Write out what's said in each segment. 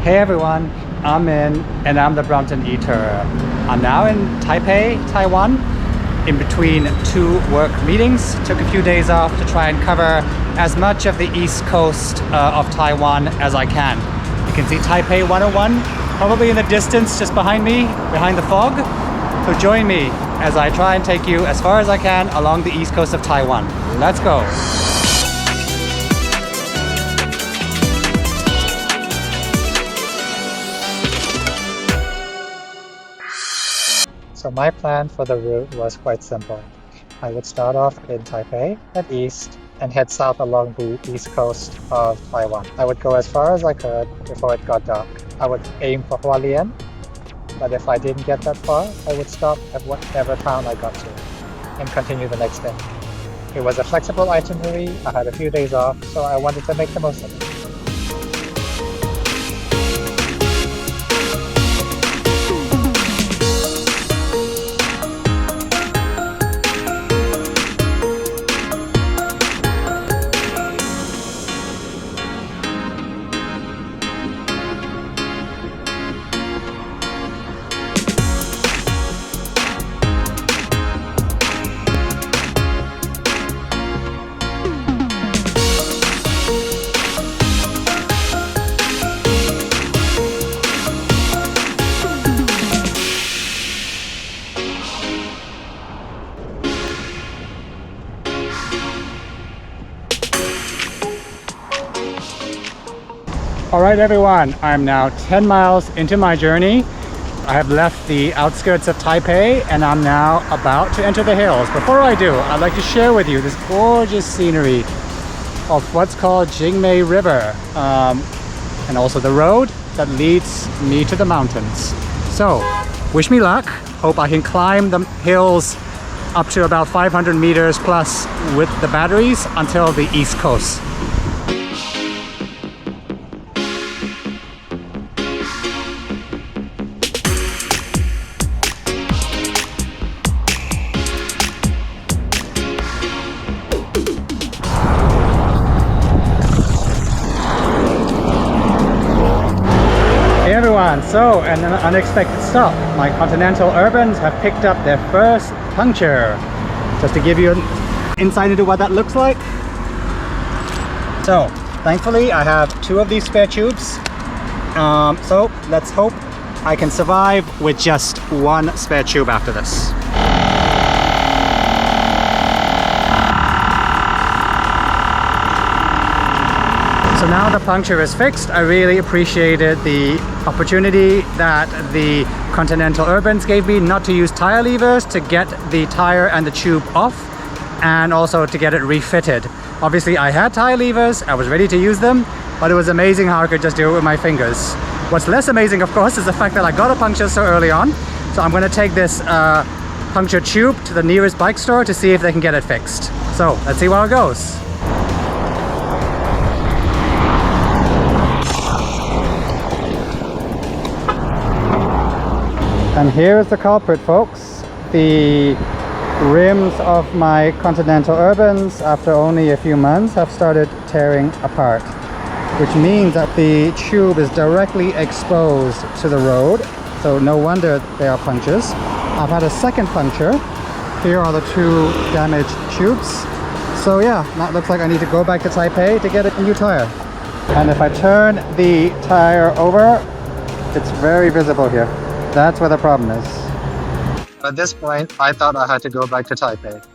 Hey everyone, I'm Min and I'm the Brompton Eater. I'm now in Taipei, Taiwan, in between two work meetings. Took a few days off to try and cover as much of the east coast of Taiwan as I can. You can see Taipei 101 probably in the distance just behind me, behind the fog. So join me as I try and take you as far as I can along the east coast of Taiwan. Let's go. So my plan for the route was quite simple. I would start off in Taipei, head east, and head south along the east coast of Taiwan. I would go as far as I could before it got dark. I would aim for Hualien, but if I didn't get that far, I would stop at whatever town I got to and continue the next day. It was a flexible itinerary, I had a few days off, so I wanted to make the most of it. Alright everyone, I'm now 10 miles into my journey. I have left the outskirts of Taipei and I'm now about to enter the hills. Before I do, I'd like to share with you this gorgeous scenery of what's called Jingmei River and also the road that leads me to the mountains. So, wish me luck. Hope I can climb the hills up to about 500 meters plus with the batteries until the east coast. So, an unexpected stop. My Continental Urbans have picked up their first puncture. Just to give you an insight into what that looks like. So, thankfully I have two of these spare tubes. So, let's hope I can survive with just one spare tube after this. So now the puncture is fixed. I really appreciated the opportunity that the Continental Urbans gave me not to use tire levers to get the tire and the tube off and also to get it refitted. Obviously I had tire levers, I was ready to use them, but it was amazing how I could just do it with my fingers. What's less amazing of course is the fact that I got a puncture so early on. So I'm going to take this puncture tube to the nearest bike store to see if they can get it fixed. So let's see where it goes. And here is the culprit, folks. The rims of my Continental Urbans, after only a few months, have started tearing apart, which means that the tube is directly exposed to the road. So no wonder they are punctures. I've had a second puncture. Here are the two damaged tubes. So yeah, that looks like I need to go back to Taipei to get a new tire. And if I turn the tire over, it's very visible here. That's where the problem is. At this point, I thought I had to go back to Taipei.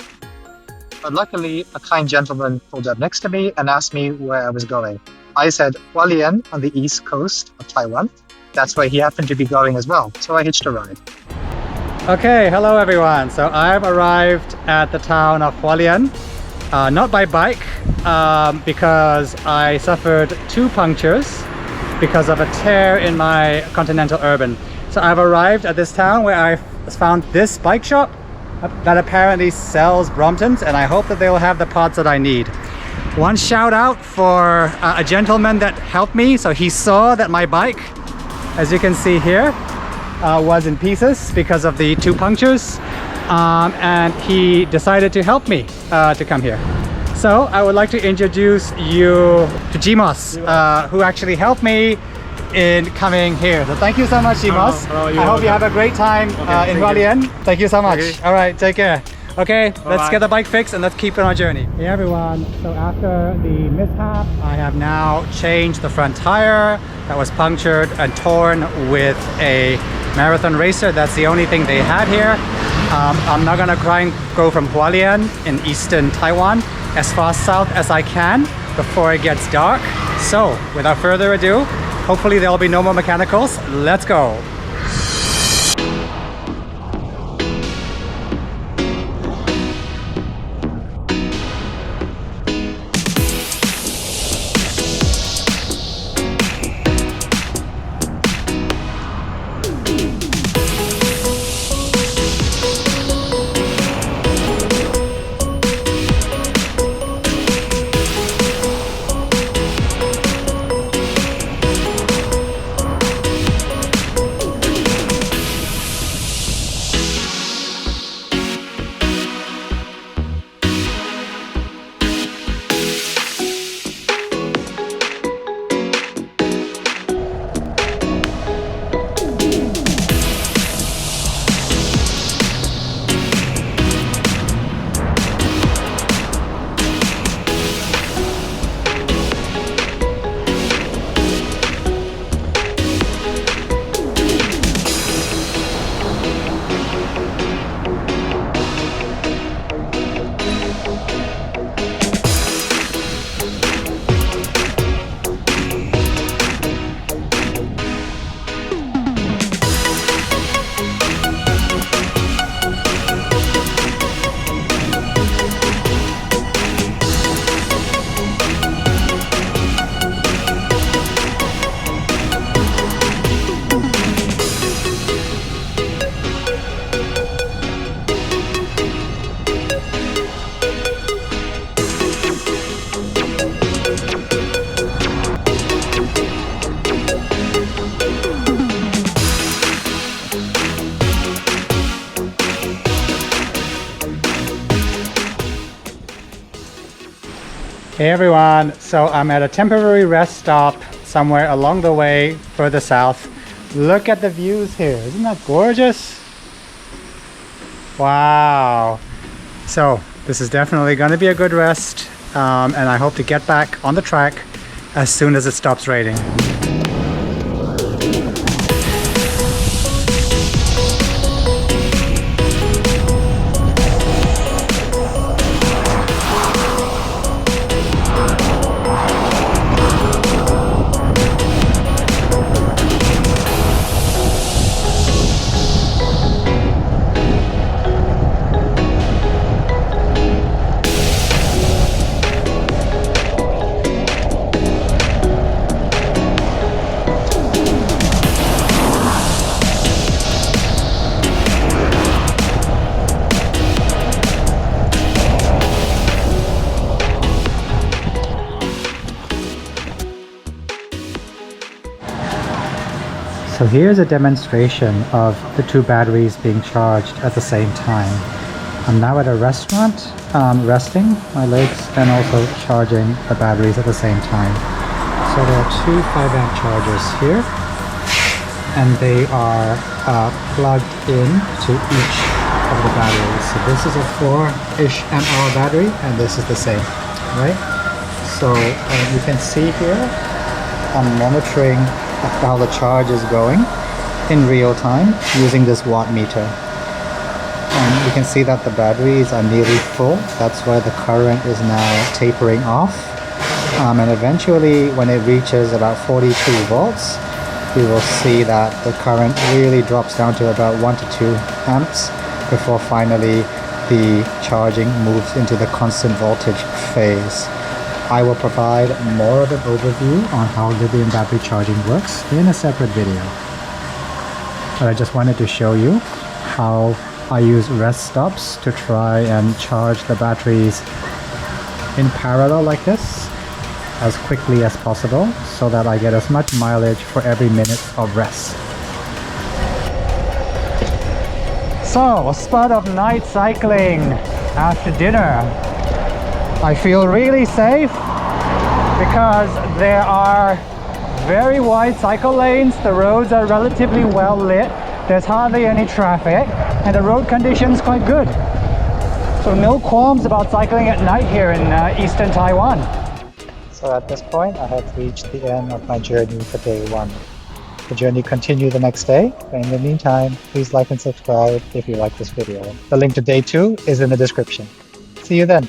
But luckily, a kind gentleman pulled up next to me and asked me where I was going. I said Hualien on the east coast of Taiwan. That's where he happened to be going as well, so I hitched a ride. Okay, hello everyone. So I've arrived at the town of Hualien, not by bike, because I suffered two punctures because of a tear in my Continental Urban. So I've arrived at this town where I found this bike shop that apparently sells Bromptons, and I hope that they will have the parts that I need. One shout out for a gentleman that helped me. So he saw that my bike, as you can see here, was in pieces because of the two punctures, and he decided to help me to come here. So I would like to introduce you to Jimos, who actually helped me in coming here. So thank you so much, Shimos. I hope you have a great time in Hualien. Thank you so much. Okay. All right, take care. Okay, let's get the bike fixed and let's keep on our journey. Hey everyone, so after the mishap, I have now changed the front tire that was punctured and torn with a marathon racer. That's the only thing they had here. I'm now gonna try and go from Hualien in eastern Taiwan as far south as I can before it gets dark. So without further ado, hopefully there'll be no more mechanicals. Let's go. Hey everyone, so I'm at a temporary rest stop somewhere along the way further south. Look at the views here, isn't that gorgeous? Wow. So this is definitely going to be a good rest, and I hope to get back on the track as soon as it stops raining. So here's a demonstration of the two batteries being charged at the same time. I'm now at a restaurant, resting my legs and also charging the batteries at the same time. So there are two 5-amp chargers here, and they are plugged in to each of the batteries. So this is a 4-ish amp hour battery, and this is the same, right? So you can see here, I'm monitoring how the charge is going in real time using this watt meter. And you can see that the batteries are nearly full. That's why the current is now tapering off. And eventually, when it reaches about 42 volts, we will see that the current really drops down to about 1 to 2 amps before finally the charging moves into the constant voltage phase. I will provide more of an overview on how lithium battery charging works in a separate video. But I just wanted to show you how I use rest stops to try and charge the batteries in parallel like this as quickly as possible so that I get as much mileage for every minute of rest. So, a spot of night cycling after dinner. I feel really safe because there are very wide cycle lanes, the roads are relatively well lit, there's hardly any traffic, and the road conditions quite good. So no qualms about cycling at night here in eastern Taiwan. So at this point, I have reached the end of my journey for day 1. The journey continues the next day, but in the meantime, please like and subscribe if you like this video. The link to day 2 is in the description. See you then!